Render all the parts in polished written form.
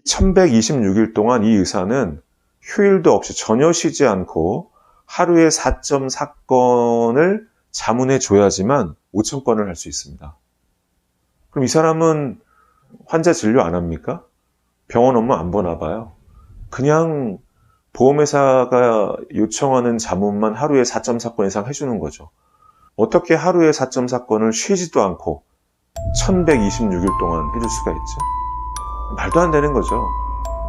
1126일 동안 이 의사는 휴일도 없이 전혀 쉬지 않고 하루에 4.4건을 자문해 줘야지만 5,000건을 할 수 있습니다. 그럼 이 사람은 환자 진료 안 합니까? 병원 업무 안 보나 봐요. 그냥 보험회사가 요청하는 자문만 하루에 4.4건 이상 해주는 거죠. 어떻게 하루에 4.4건을 쉬지도 않고 1126일 동안 해줄 수가 있죠? 말도 안 되는 거죠.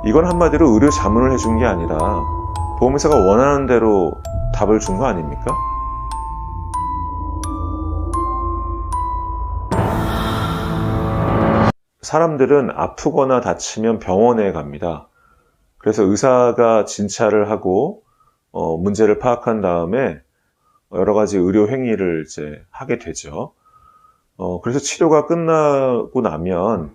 이건 한마디로 의료 자문을 해준 게 아니라 보험회사가 원하는 대로 답을 준 거 아닙니까? 사람들은 아프거나 다치면 병원에 갑니다. 그래서 의사가 진찰을 하고 문제를 파악한 다음에 여러 가지 의료 행위를 이제 하게 되죠. 그래서 치료가 끝나고 나면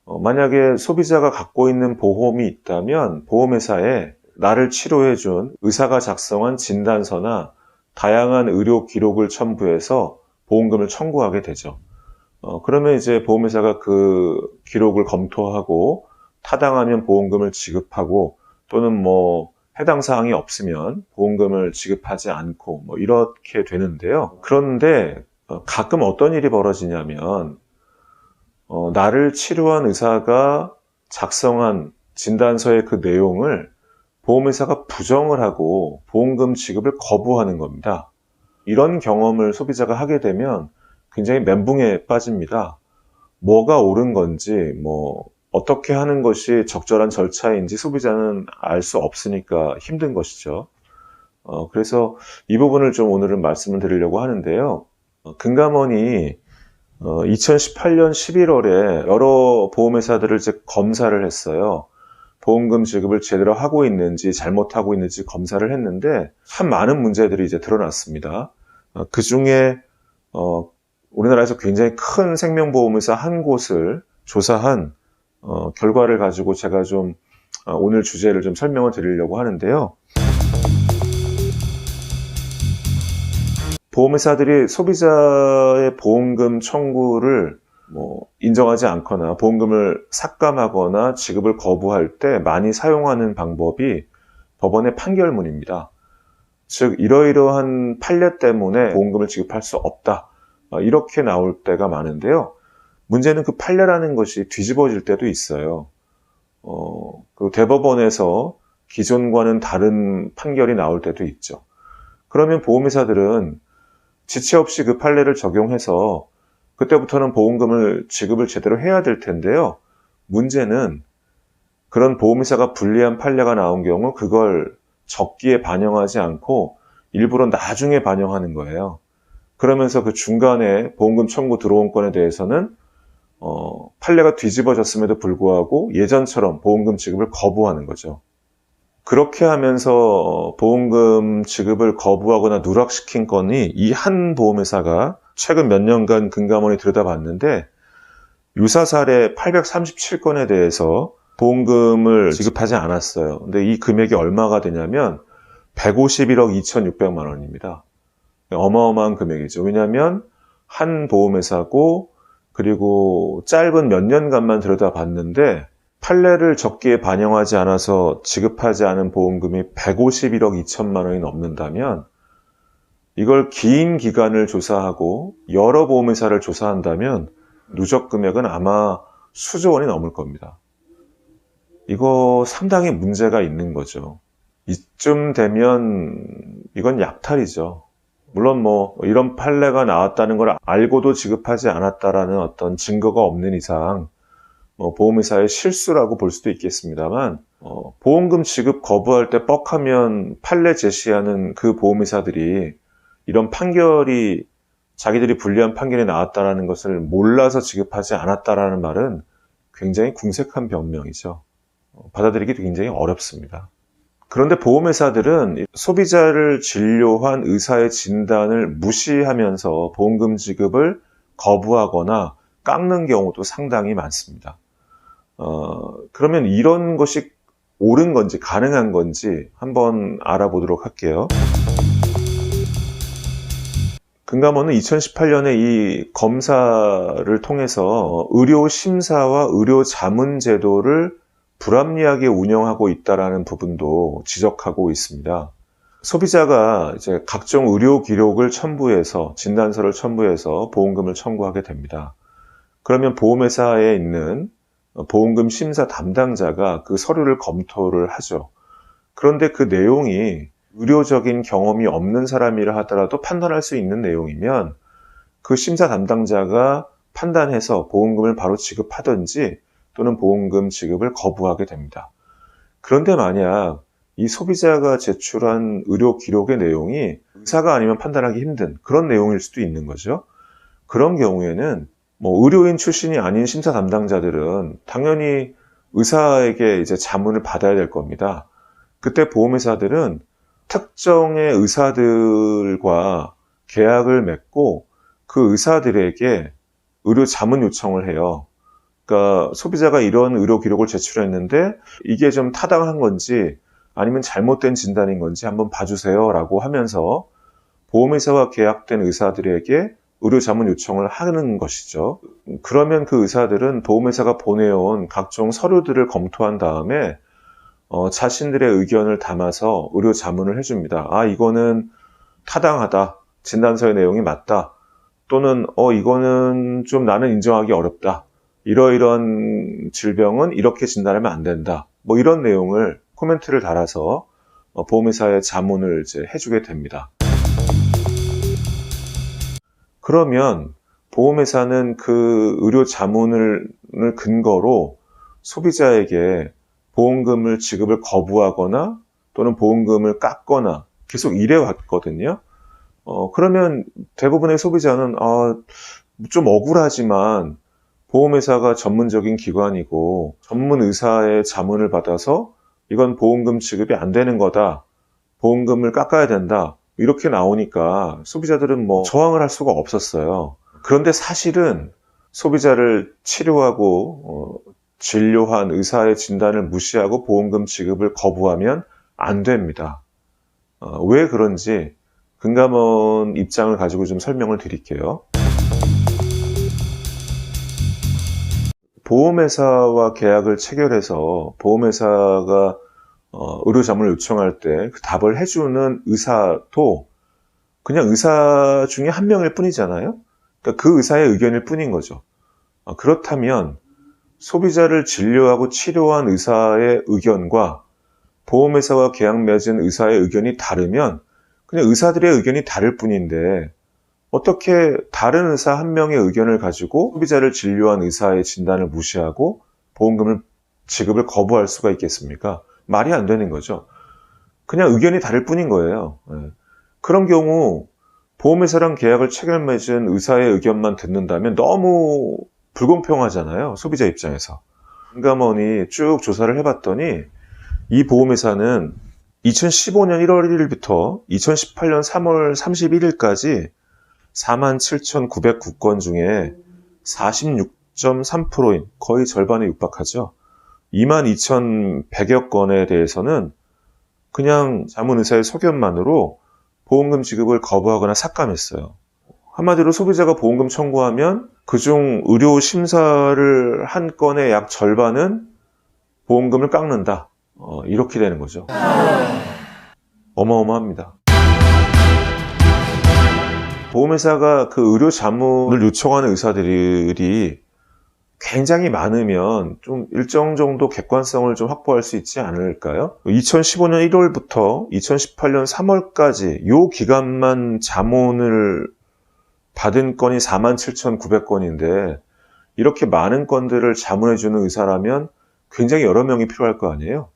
만약에 소비자가 갖고 있는 보험이 있다면 보험회사에 나를 치료해준 의사가 작성한 진단서나 다양한 의료 기록을 첨부해서 보험금을 청구하게 되죠. 그러면 이제 보험회사가 그 기록을 검토하고 타당하면 보험금을 지급하고 또는 해당 사항이 없으면 보험금을 지급하지 않고 이렇게 되는데요. 그런데 가끔 어떤 일이 벌어지냐면 나를 치료한 의사가 작성한 진단서의 그 내용을 보험회사가 부정을 하고 보험금 지급을 거부하는 겁니다. 이런 경험을 소비자가 하게 되면 굉장히 멘붕에 빠집니다. 뭐가 옳은 건지, 어떻게 하는 것이 적절한 절차인지 소비자는 알 수 없으니까 힘든 것이죠. 그래서 이 부분을 좀 오늘은 말씀을 드리려고 하는데요. 금감원이 2018년 11월에 여러 보험회사들을 이제 검사를 했어요. 보험금 지급을 제대로 하고 있는지 잘못하고 있는지 검사를 했는데 참 많은 문제들이 이제 드러났습니다. 그 중에 우리나라에서 굉장히 큰 생명보험회사 한 곳을 조사한 결과를 가지고 제가 좀 오늘 주제를 좀 설명을 드리려고 하는데요. 보험회사들이 소비자의 보험금 청구를 인정하지 않거나 보험금을 삭감하거나 지급을 거부할 때 많이 사용하는 방법이 법원의 판결문입니다. 즉 이러이러한 판례 때문에 보험금을 지급할 수 없다. 이렇게 나올 때가 많은데요. 문제는 그 판례라는 것이 뒤집어질 때도 있어요. 그 대법원에서 기존과는 다른 판결이 나올 때도 있죠. 그러면 보험회사들은 지체 없이 그 판례를 적용해서 그때부터는 보험금을 지급을 제대로 해야 될 텐데요. 문제는 그런 보험회사가 불리한 판례가 나온 경우 그걸 적기에 반영하지 않고 일부러 나중에 반영하는 거예요. 그러면서 그 중간에 보험금 청구 들어온 건에 대해서는 판례가 뒤집어졌음에도 불구하고 예전처럼 보험금 지급을 거부하는 거죠. 그렇게 하면서 보험금 지급을 거부하거나 누락시킨 건이 이 한 보험회사가 최근 몇 년간 금감원이 들여다봤는데 유사 사례 837건에 대해서 보험금을 지급하지 않았어요. 근데 이 금액이 얼마가 되냐면 151억 2,600만 원입니다. 어마어마한 금액이죠. 왜냐하면 한 보험회사고 그리고 짧은 몇 년간만 들여다봤는데 판례를 적기에 반영하지 않아서 지급하지 않은 보험금이 151억 2천만 원이 넘는다면 이걸 긴 기간을 조사하고 여러 보험회사를 조사한다면 누적 금액은 아마 수조 원이 넘을 겁니다. 이거 상당히 문제가 있는 거죠. 이쯤 되면 이건 약탈이죠. 물론 이런 판례가 나왔다는 걸 알고도 지급하지 않았다라는 어떤 증거가 없는 이상 보험회사의 실수라고 볼 수도 있겠습니다만 보험금 지급 거부할 때 뻑하면 판례 제시하는 그 보험회사들이 이런 판결이 자기들이 불리한 판결이 나왔다라는 것을 몰라서 지급하지 않았다라는 말은 굉장히 궁색한 변명이죠. 받아들이기 굉장히 어렵습니다. 그런데 보험회사들은 소비자를 진료한 의사의 진단을 무시하면서 보험금 지급을 거부하거나 깎는 경우도 상당히 많습니다. 그러면 이런 것이 옳은 건지 가능한 건지 한번 알아보도록 할게요. 금감원은 2018년에 이 검사를 통해서 의료 심사와 의료 자문 제도를 불합리하게 운영하고 있다라는 부분도 지적하고 있습니다. 소비자가 이제 각종 의료 기록을 첨부해서 진단서를 첨부해서 보험금을 청구하게 됩니다. 그러면 보험회사에 있는 보험금 심사 담당자가 그 서류를 검토를 하죠. 그런데 그 내용이 의료적인 경험이 없는 사람이라 하더라도 판단할 수 있는 내용이면 그 심사 담당자가 판단해서 보험금을 바로 지급하든지 또는 보험금 지급을 거부하게 됩니다. 그런데 만약 이 소비자가 제출한 의료 기록의 내용이 의사가 아니면 판단하기 힘든 그런 내용일 수도 있는 거죠. 그런 경우에는 의료인 출신이 아닌 심사 담당자들은 당연히 의사에게 이제 자문을 받아야 될 겁니다. 그때 보험회사들은 특정의 의사들과 계약을 맺고 그 의사들에게 의료 자문 요청을 해요. 그러니까 소비자가 이런 의료 기록을 제출했는데 이게 좀 타당한 건지 아니면 잘못된 진단인 건지 한번 봐주세요 라고 하면서 보험회사와 계약된 의사들에게 의료 자문 요청을 하는 것이죠. 그러면 그 의사들은 보험회사가 보내온 각종 서류들을 검토한 다음에 자신들의 의견을 담아서 의료 자문을 해줍니다. 이거는 타당하다. 진단서의 내용이 맞다. 또는 이거는 좀 나는 인정하기 어렵다. 이러이런 질병은 이렇게 진단하면 안 된다. 이런 내용을 코멘트를 달아서 보험회사에 자문을 이제 해주게 됩니다. 그러면 보험회사는 그 의료 자문을 근거로 소비자에게 보험금을 지급을 거부하거나 또는 보험금을 깎거나 계속 이래 왔거든요. 그러면 대부분의 소비자는 좀 억울하지만 보험회사가 전문적인 기관이고 전문 의사의 자문을 받아서 이건 보험금 지급이 안 되는 거다. 보험금을 깎아야 된다. 이렇게 나오니까 소비자들은 저항을 할 수가 없었어요. 그런데 사실은 소비자를 치료하고 진료한 의사의 진단을 무시하고 보험금 지급을 거부하면 안 됩니다. 왜 그런지 금감원 입장을 가지고 좀 설명을 드릴게요. 보험회사와 계약을 체결해서 보험회사가 의료 자문을 요청할 때 그 답을 해주는 의사도 그냥 의사 중에 한 명일 뿐이잖아요. 그러니까 그 의사의 의견일 뿐인 거죠. 그렇다면 소비자를 진료하고 치료한 의사의 의견과 보험회사와 계약 맺은 의사의 의견이 다르면 그냥 의사들의 의견이 다를 뿐인데 어떻게 다른 의사 한 명의 의견을 가지고 소비자를 진료한 의사의 진단을 무시하고 보험금을 지급을 거부할 수가 있겠습니까? 말이 안 되는 거죠. 그냥 의견이 다를 뿐인 거예요. 그런 경우 보험회사랑 계약을 체결 맺은 의사의 의견만 듣는다면 너무 불공평하잖아요. 소비자 입장에서. 금감원이 쭉 조사를 해봤더니 이 보험회사는 2015년 1월 1일부터 2018년 3월 31일까지 47,909건 중에 46.3%인 거의 절반에 육박하죠. 22,100여 건에 대해서는 그냥 자문의사의 소견만으로 보험금 지급을 거부하거나 삭감했어요. 한마디로 소비자가 보험금 청구하면 그중 의료 심사를 한 건의 약 절반은 보험금을 깎는다. 이렇게 되는 거죠. 어마어마합니다. 보험회사가 그 의료 자문을 요청하는 의사들이 굉장히 많으면 좀 일정 정도 객관성을 좀 확보할 수 있지 않을까요? 2015년 1월부터 2018년 3월까지 이 기간만 자문을 받은 건이 47,900건인데 이렇게 많은 건들을 자문해주는 의사라면 굉장히 여러 명이 필요할 거 아니에요?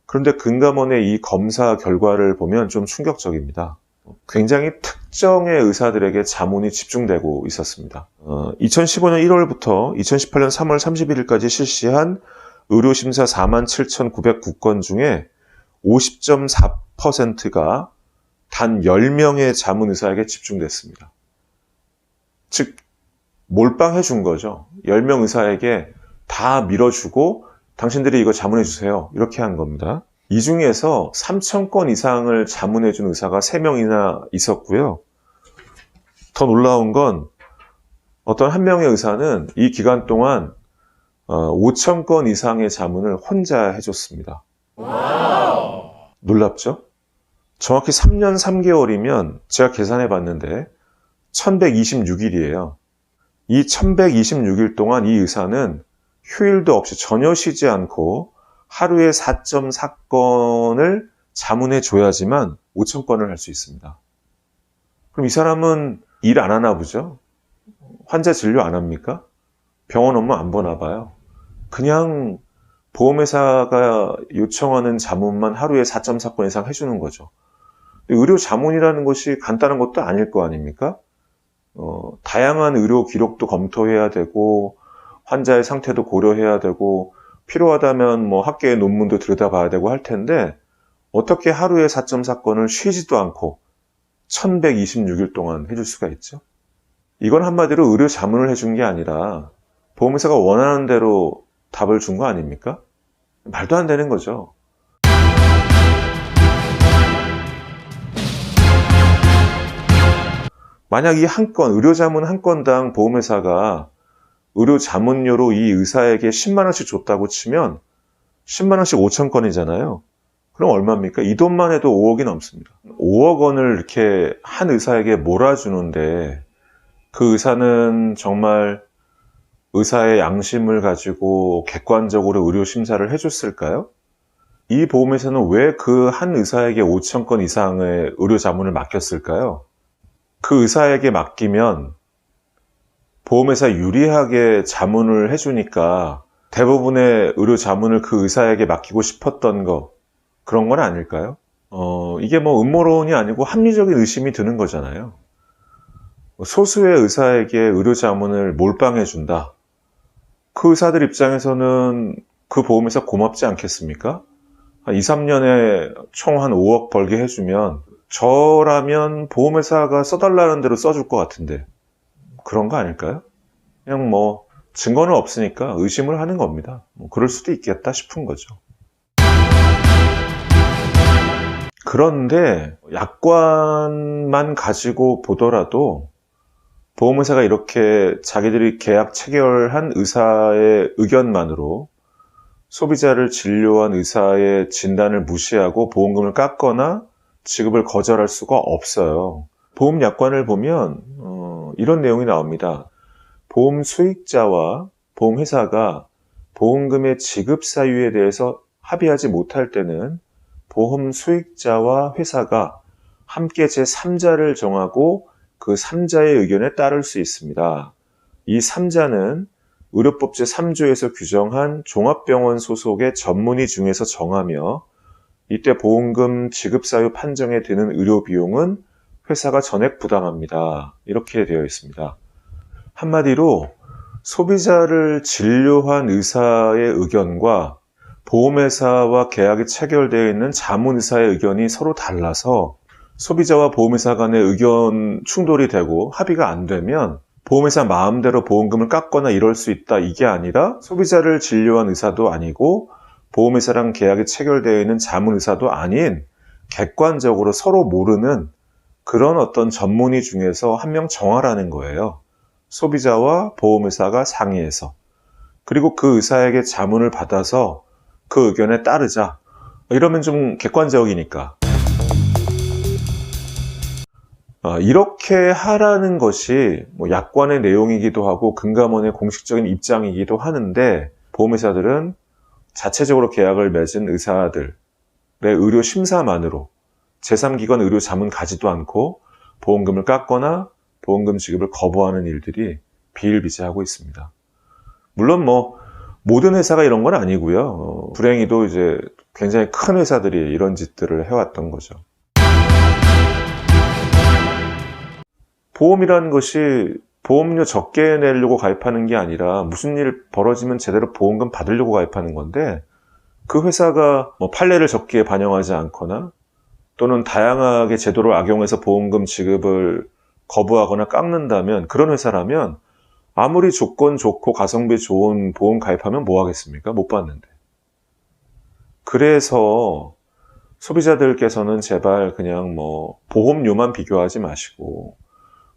그런데 금감원의 이 검사 결과를 보면 좀 충격적입니다. 굉장히 특정의 의사들에게 자문이 집중되고 있었습니다. 2015년 1월부터 2018년 3월 31일까지 실시한 의료심사 47,909건 중에 50.4%가 단 10명의 자문의사에게 집중됐습니다. 즉 몰빵해 준 거죠. 10명 의사에게 다 밀어주고 당신들이 이거 자문해 주세요. 이렇게 한 겁니다. 이 중에서 3,000건 이상을 자문해 준 의사가 3명이나 있었고요. 더 놀라운 건 어떤 한 명의 의사는 이 기간 동안 5천 건 이상의 자문을 혼자 해줬습니다. 놀랍죠? 정확히 3년 3개월이면 제가 계산해 봤는데 1126일이에요. 이 1126일 동안 이 의사는 휴일도 없이 전혀 쉬지 않고 하루에 4.4건을 자문해 줘야지만 5천 건을 할 수 있습니다. 그럼 이 사람은 일 안 하나 보죠? 환자 진료 안 합니까? 병원 업무 안 보나 봐요. 그냥 보험회사가 요청하는 자문만 하루에 4.4건 이상 해주는 거죠. 의료 자문이라는 것이 간단한 것도 아닐 거 아닙니까? 다양한 의료 기록도 검토해야 되고, 환자의 상태도 고려해야 되고, 필요하다면 뭐 학계의 논문도 들여다봐야 되고 할 텐데, 어떻게 하루에 4.4건을 쉬지도 않고 1126일 동안 해줄 수가 있죠? 이건 한마디로 의료 자문을 해준 게 아니라 보험회사가 원하는 대로 답을 준 거 아닙니까? 말도 안 되는 거죠. 만약 이 한 건, 의료 자문 한 건당 보험회사가 의료 자문료로 이 의사에게 10만 원씩 줬다고 치면 10만 원씩 5천 건이잖아요. 그럼 얼마입니까? 이 돈만 해도 5억이 넘습니다. 5억 원을 이렇게 한 의사에게 몰아주는데 그 의사는 정말 의사의 양심을 가지고 객관적으로 의료 심사를 해줬을까요? 이 보험회사는 왜 그 한 의사에게 5천 건 이상의 의료 자문을 맡겼을까요? 그 의사에게 맡기면 보험회사 유리하게 자문을 해주니까 대부분의 의료 자문을 그 의사에게 맡기고 싶었던 거, 그런 건 아닐까요? 이게 뭐 음모론이 아니고 합리적인 의심이 드는 거잖아요. 소수의 의사에게 의료 자문을 몰빵해준다. 그 의사들 입장에서는 그 보험회사 고맙지 않겠습니까? 한 2, 3년에 총 한 5억 벌게 해주면 저라면 보험회사가 써달라는 대로 써줄 것 같은데 그런 거 아닐까요? 그냥 뭐 증거는 없으니까 의심을 하는 겁니다. 뭐 그럴 수도 있겠다 싶은 거죠. 그런데 약관만 가지고 보더라도 보험회사가 이렇게 자기들이 계약 체결한 의사의 의견만으로 소비자를 진료한 의사의 진단을 무시하고 보험금을 깎거나 지급을 거절할 수가 없어요. 보험 약관을 보면 이런 내용이 나옵니다. 보험 수익자와 보험회사가 보험금의 지급 사유에 대해서 합의하지 못할 때는 보험 수익자와 회사가 함께 제3자를 정하고 그 3자의 의견에 따를 수 있습니다. 이 3자는 의료법 제3조에서 규정한 종합병원 소속의 전문의 중에서 정하며 이때 보험금 지급 사유 판정에 드는 의료 비용은 회사가 전액 부담합니다. 이렇게 되어 있습니다. 한마디로 소비자를 진료한 의사의 의견과 보험회사와 계약이 체결되어 있는 자문의사의 의견이 서로 달라서 소비자와 보험회사 간의 의견 충돌이 되고 합의가 안 되면 보험회사 마음대로 보험금을 깎거나 이럴 수 있다. 이게 아니라 소비자를 진료한 의사도 아니고 보험회사랑 계약이 체결되어 있는 자문의사도 아닌 객관적으로 서로 모르는 그런 어떤 전문의 중에서 한 명 정하라는 거예요. 소비자와 보험회사가 상의해서. 그리고 그 의사에게 자문을 받아서 그 의견에 따르자. 이러면 좀 객관적이니까. 이렇게 하라는 것이 뭐 약관의 내용이기도 하고 금감원의 공식적인 입장이기도 하는데 보험회사들은 자체적으로 계약을 맺은 의사들의 의료 심사만으로 제3기관 의료 자문 가지도 않고 보험금을 깎거나 보험금 지급을 거부하는 일들이 비일비재하고 있습니다. 물론 뭐 모든 회사가 이런 건 아니고요. 불행히도 이제 굉장히 큰 회사들이 이런 짓들을 해왔던 거죠. 보험이라는 것이 보험료 적게 내려고 가입하는 게 아니라 무슨 일 벌어지면 제대로 보험금 받으려고 가입하는 건데 그 회사가 뭐 판례를 적기에 반영하지 않거나 또는 다양하게 제도를 악용해서 보험금 지급을 거부하거나 깎는다면 그런 회사라면 아무리 조건 좋고 가성비 좋은 보험 가입하면 뭐 하겠습니까? 못 받는데. 그래서 소비자들께서는 제발 그냥 뭐 보험료만 비교하지 마시고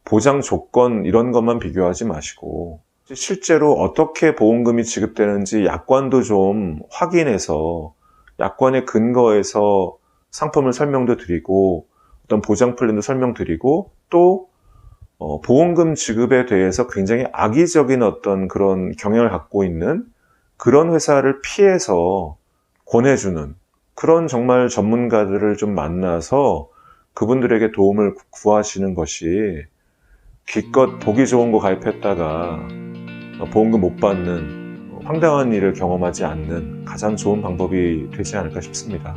보장 조건 이런 것만 비교하지 마시고 실제로 어떻게 보험금이 지급되는지 약관도 좀 확인해서 약관에 근거해서 상품을 설명도 드리고 어떤 보장 플랜도 설명드리고 또 보험금 지급에 대해서 굉장히 악의적인 어떤 그런 경향을 갖고 있는 그런 회사를 피해서 권해주는 그런 정말 전문가들을 좀 만나서 그분들에게 도움을 구하시는 것이 기껏 보기 좋은 거 가입했다가 보험금 못 받는 황당한 일을 경험하지 않는 가장 좋은 방법이 되지 않을까 싶습니다.